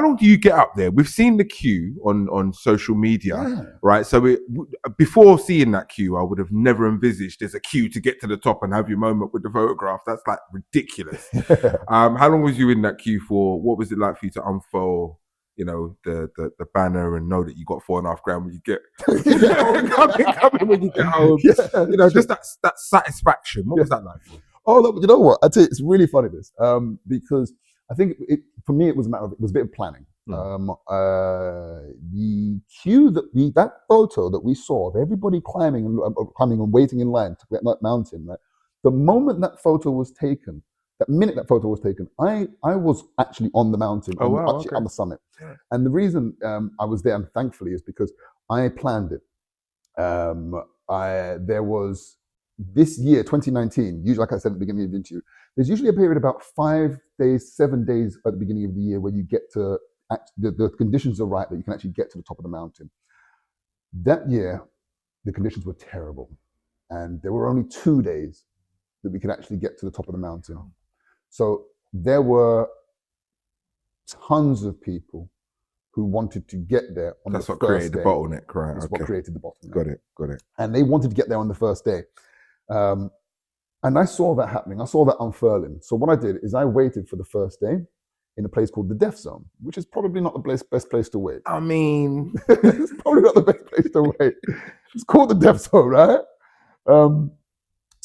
How long do you get up there? We've seen the queue on social media, right? So before seeing that queue, I would have never envisaged there's a queue to get to the top and have your moment with the photograph. That's like ridiculous. How long was you in that queue for? What was it like for you to unfurl, the banner and know that you got $4.5 when you get coming when you get home? Just that satisfaction. What was that like for you? Oh, look, you know what? I tell you, it's really funny this, because I think for me it was a bit of planning. The queue that photo that we saw of everybody climbing and waiting in line to get that mountain, right? The moment that photo was taken, that minute that photo was taken, I was actually on the mountain, on the summit. Yeah. And the reason I was there, and thankfully, is because I planned it. There was this year, 2019, usually, like I said at the beginning of the interview, there's usually a period about 5 days, 7 days at the beginning of the year where you get to, the conditions are right that you can actually get to the top of the mountain. That year, the conditions were terrible. And there were only 2 days that we could actually get to the top of the mountain. So there were tons of people who wanted to get there on the first day. That's what created the bottleneck, right? That's what created the bottleneck. Got it. And they wanted to get there on the first day. And I saw that happening. I saw that unfurling. So what I did is I waited for the first day in a place called the Death Zone, which is probably not the best place to wait. I mean, it's probably not the best place to wait. It's called the Death Zone, right? So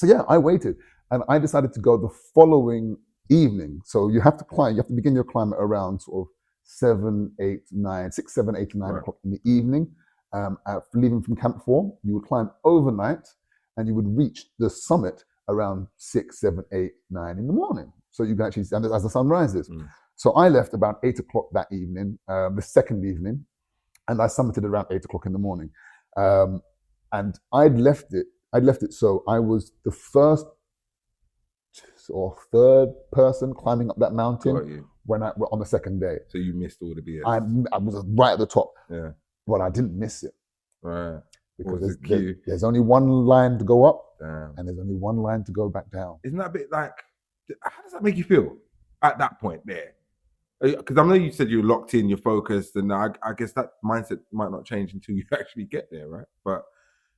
yeah, I waited, and I decided to go the following evening. So you have to climb. You have to begin your climb at around sort of 7, 8, 9 o'clock in the evening. Leaving from Camp 4, you would climb overnight, and you would reach the summit around 6, 7, 8, 9 in the morning. So you can actually, as the sun rises. So I left about 8 o'clock that evening, the second evening, and I summited around 8 o'clock in the morning. And I'd left it so I was the first or third person climbing up that mountain on the second day. So you missed all the BS. I was right at the top. Yeah. But I didn't miss it. Right. Because there's only one line to go up. Damn. And there's only one line to go back down. Isn't that a bit like, how does that make you feel at that point there? Because I know you said you're locked in, you're focused, and I guess that mindset might not change until you actually get there, right? But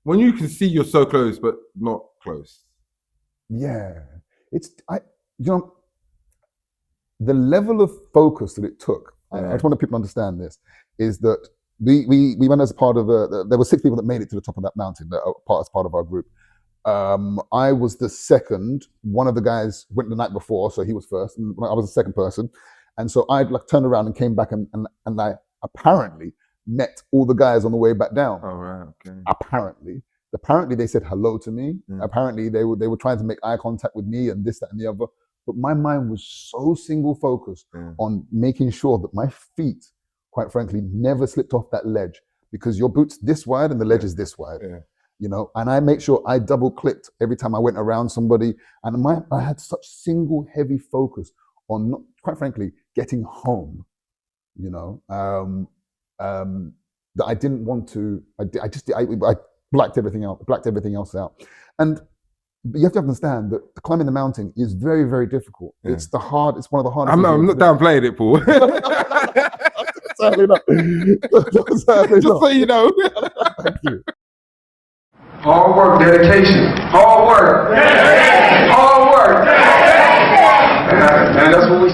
when you can see you're so close, but not close. Yeah. The level of focus that it took, I just want people to understand this, is that we went as part of there were 6 people that made it to the top of that mountain as part of our group. I was the second. One of the guys went the night before, so he was first, and I was the second person. And so I turned around and came back, and I apparently met all the guys on the way back down. Oh, right, okay. Apparently they said hello to me. Apparently they were trying to make eye contact with me and this, that, and the other. But my mind was so single focused on making sure that my feet, quite frankly, never slipped off that ledge, because your boot's this wide and the ledge is this wide. Yeah. And I make sure I double clicked every time I went around somebody. And I had such single heavy focus on, quite frankly, getting home, that I didn't want to, I blacked everything else out. And you have to understand that climbing the mountain is very, very difficult. Yeah. It's one of the hardest. I'm not downplaying it, Paul. Certainly not. Just so you know. Thank you. Hard work, dedication. Hard work. Dedication. Hard work. Dedication. And that's what we